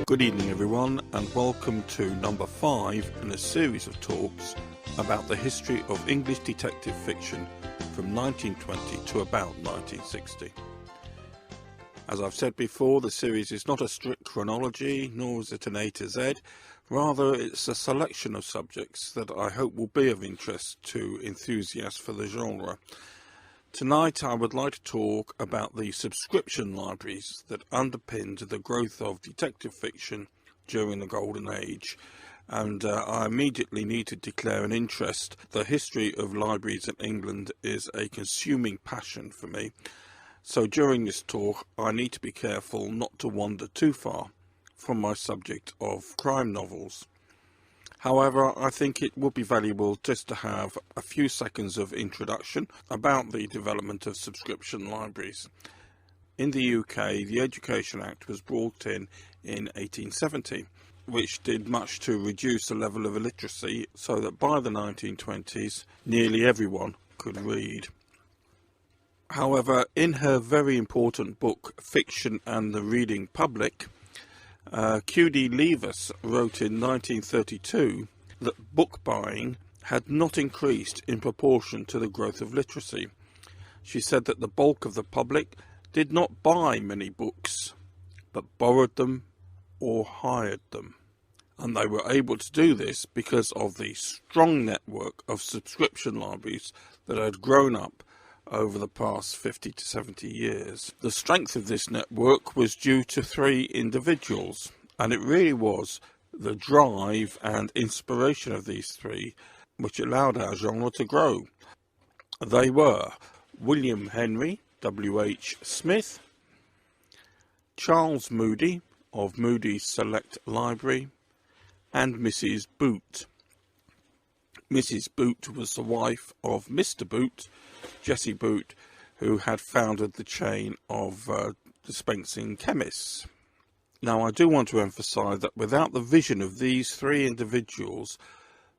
Good evening everyone, and welcome to number 5 in a series of talks about the history of English detective fiction from 1920 to about 1960. As I've said before, the series is not a strict chronology, nor is it an A to Z. Rather, it's a selection of subjects that I hope will be of interest to enthusiasts for the genre. Tonight I would like to talk about the subscription libraries that underpinned the growth of detective fiction during the Golden Age, and I immediately need to declare an interest. The history of libraries in England is a consuming passion for me, so during this talk I need to be careful not to wander too far from my subject of crime novels. However, I think it would be valuable just to have a few seconds of introduction about the development of subscription libraries. In the UK, the Education Act was brought in 1870, which did much to reduce the level of illiteracy so that by the 1920s, nearly everyone could read. However, in her very important book, Fiction and the Reading Public, Q.D. Leavis wrote in 1932 that book buying had not increased in proportion to the growth of literacy. She said that the bulk of the public did not buy many books, but borrowed them or hired them. And they were able to do this because of the strong network of subscription libraries that had grown up over the past 50 to 70 years. The strength of this network was due to 3 individuals, and it really was the drive and inspiration of these 3 which allowed our genre to grow. They were William Henry, W.H. Smith, Charles Moody of Moody's Select Library, and Mrs. Boot. Mrs. Boot was the wife of Mr. Boot, Jessie Boot, who had founded the chain of dispensing chemists. Now, I do want to emphasise that without the vision of these 3 individuals,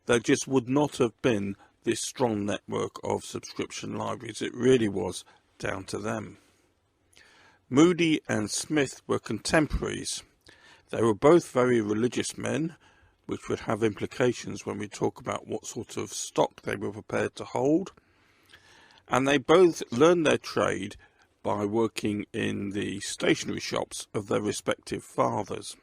there just would not have been this strong network of subscription libraries. It really was down to them. Moody and Smith were contemporaries. They were both very religious men, which would have implications when we talk about what sort of stock they were prepared to hold. And they both learned their trade by working in the stationery shops of their respective fathers.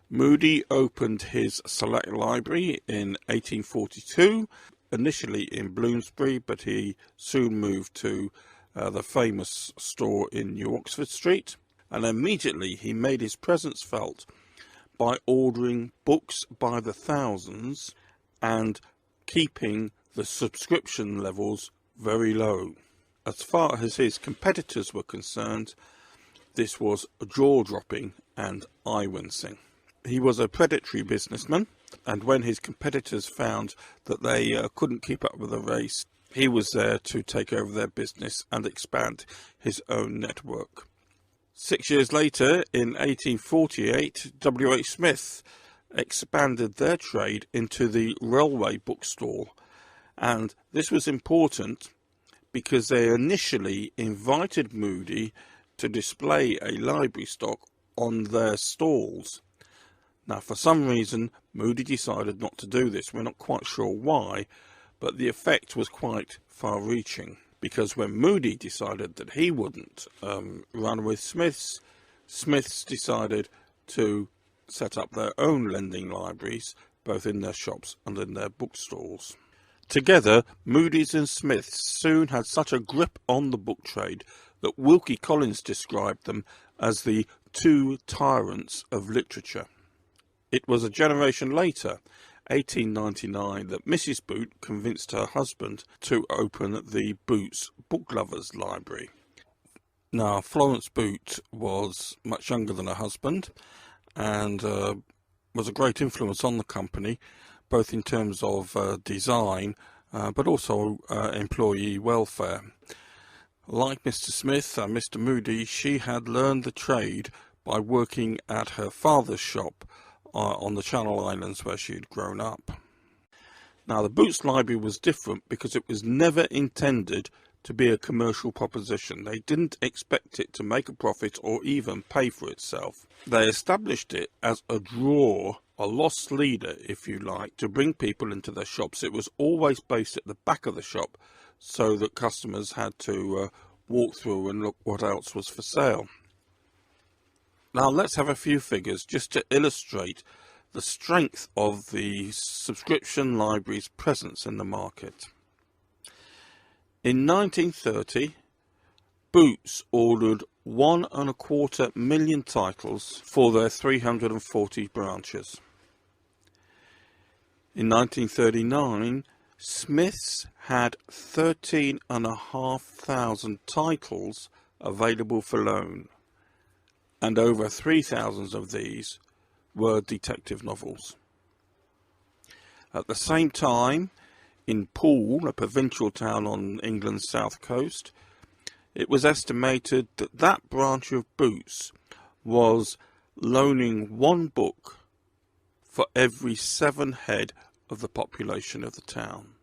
Moody opened his Select Library in 1842, initially in Bloomsbury, but he soon moved to the famous store in New Oxford Street, and immediately he made his presence felt by ordering books by the thousands and keeping the subscription levels very low. As far as his competitors were concerned, this was jaw-dropping and eye-wincing. He was a predatory businessman, and when his competitors found that they couldn't keep up with the race, he was there to take over their business and expand his own network. 6 years later, in 1848, W.H. Smith expanded their trade into the railway bookstall, and this was important because they initially invited Moody to display a library stock on their stalls. Now, for some reason, Moody decided not to do this. We're not quite sure why, but the effect was quite far-reaching, because when Moody decided that he wouldn't run with Smiths decided to set up their own lending libraries, both in their shops and in their bookstalls. Together, Moody's and Smiths soon had such a grip on the book trade that Wilkie Collins described them as the 2 tyrants of literature. It was a generation later, 1899, that Mrs. Boot convinced her husband to open the Boots Book Lovers Library. Now, Florence Boot was much younger than her husband and was a great influence on the company, both in terms of design, but also employee welfare. Like Mr. Smith and Mr. Moody, she had learned the trade by working at her father's shop on the Channel Islands where she had grown up. Now, the Boots Library was different because it was never intended to be a commercial proposition. They didn't expect it to make a profit or even pay for itself. They established it as a draw, a loss leader, if you like, to bring people into their shops. It was always based at the back of the shop so that customers had to walk through and look what else was for sale. Now let's have a few figures just to illustrate the strength of the subscription library's presence in the market. In 1930, Boots ordered 1.25 million titles for their 340 branches. In 1939, Smiths had 13,500 titles available for loan, and over 3,000 of these were detective novels. At the same time, in Poole, a provincial town on England's south coast, it was estimated that that branch of Boots was loaning one book for every 7 head of the population of the town.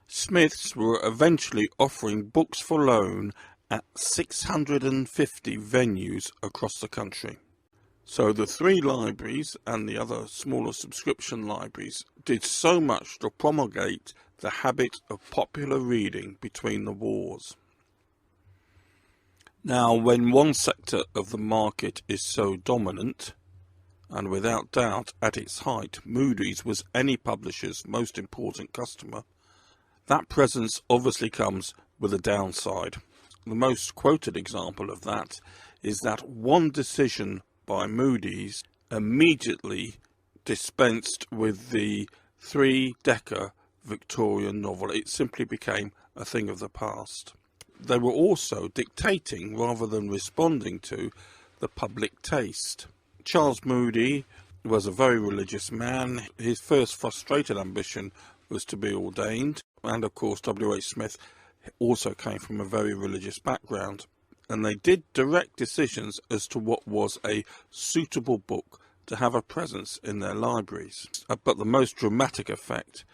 Smiths were eventually offering books for loan at 650 venues across the country. So the 3 libraries and the other smaller subscription libraries did so much to promulgate the habit of popular reading between the wars. Now, when one sector of the market is so dominant, and without doubt at its height Moody's was any publisher's most important customer, that presence obviously comes with a downside. The most quoted example of that is that one decision by Moody's immediately dispensed with the 3-decker Victorian novel. It simply became a thing of the past. They were also dictating rather than responding to the public taste. Charles Moody was a very religious man. His first frustrated ambition was to be ordained, and of course W.H. Smith also came from a very religious background, and they did direct decisions as to what was a suitable book to have a presence in their libraries. But the most dramatic effect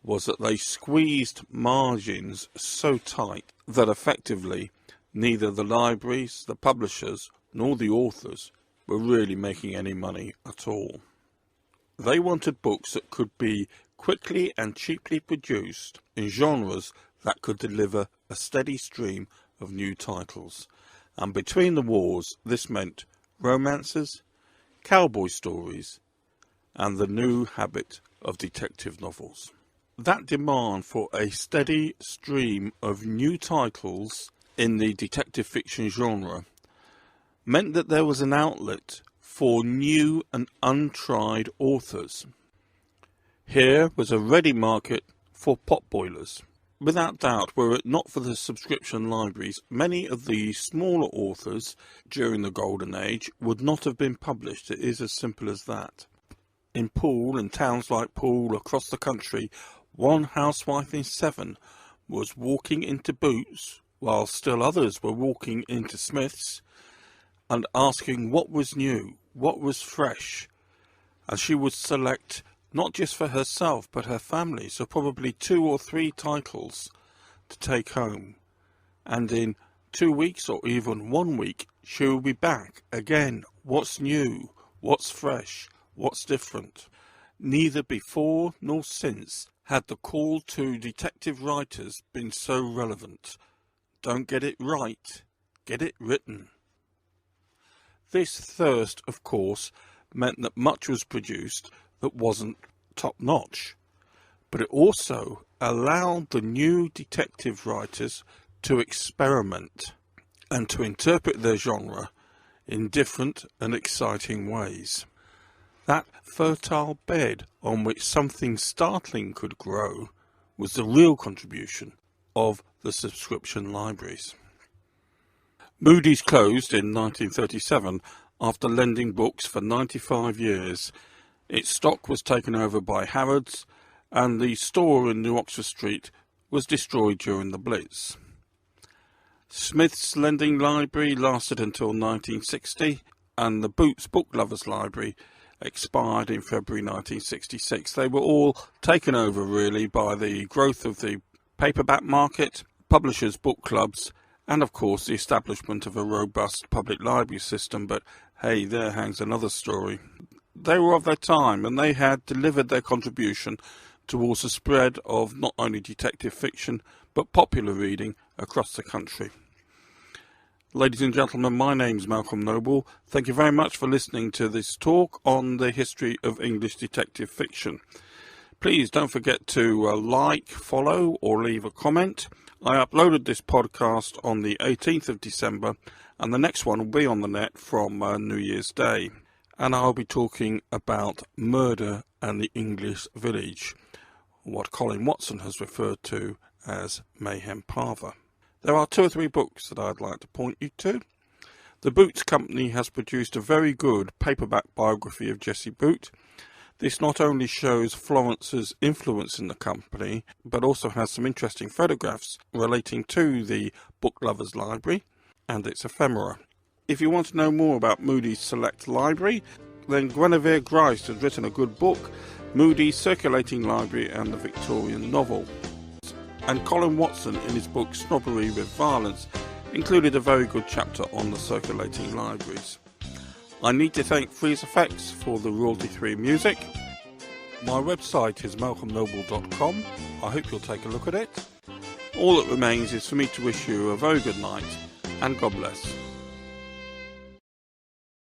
was that they squeezed margins so tight that effectively neither the libraries, the publishers, nor the authors were really making any money at all. They wanted books that could be quickly and cheaply produced in genres that could deliver a steady stream of new titles. And between the wars, this meant romances, cowboy stories, and the new habit of detective novels. That demand for a steady stream of new titles in the detective fiction genre meant that there was an outlet for new and untried authors. Here was a ready market for potboilers. Without doubt, were it not for the subscription libraries, many of the smaller authors during the Golden Age would not have been published. It is as simple as that. In Poole, in towns like Poole across the country, one housewife in 7 was walking into Boots, while still others were walking into Smith's, and asking what was new, what was fresh, and she would select not just for herself but her family, so probably 2 or 3 titles to take home, and in 2 weeks or even 1 week she will be back again. What's new, what's fresh, what's different? Neither before nor since had the call to detective writers been so relevant. Don't get it right, get it written. This thirst, of course, meant that much was produced that wasn't top-notch, but it also allowed the new detective writers to experiment and to interpret their genre in different and exciting ways. That fertile bed on which something startling could grow was the real contribution of the subscription libraries. Moody's closed in 1937 after lending books for 95 years. Its stock was taken over by Harrods, and the store in New Oxford Street was destroyed during the Blitz. Smith's lending library lasted until 1960, and the Boots Book Lovers Library expired in February 1966. They were all taken over really by the growth of the paperback market. publishers, book clubs, and of course the establishment of a robust public library system. But hey, there hangs another story. They were of their time, and they had delivered their contribution towards the spread of not only detective fiction but popular reading across the country. Ladies and gentlemen, my name's Malcolm Noble. Thank you very much for listening to this talk on the history of English detective fiction. Please don't forget to like, follow or leave a comment. I uploaded this podcast on the 18th of December, and the next one will be on the net from New Year's Day. And I'll be talking about Murder and the English Village, what Colin Watson has referred to as Mayhem Parva. There are 2 or 3 books that I'd like to point you to. The Boots Company has produced a very good paperback biography of Jessie Boot. This not only shows Florence's influence in the company, but also has some interesting photographs relating to the Book Lovers Library and its ephemera. If you want to know more about Moody's Select Library, then Guinevere Grice has written a good book, Moody's Circulating Library and the Victorian Novel. And Colin Watson, in his book Snobbery with Violence, included a very good chapter on the circulating libraries. I need to thank Freeze Effects for the royalty-free music. My website is malcolmnoble.com. I hope you'll take a look at it. All that remains is for me to wish you a very good night, and God bless.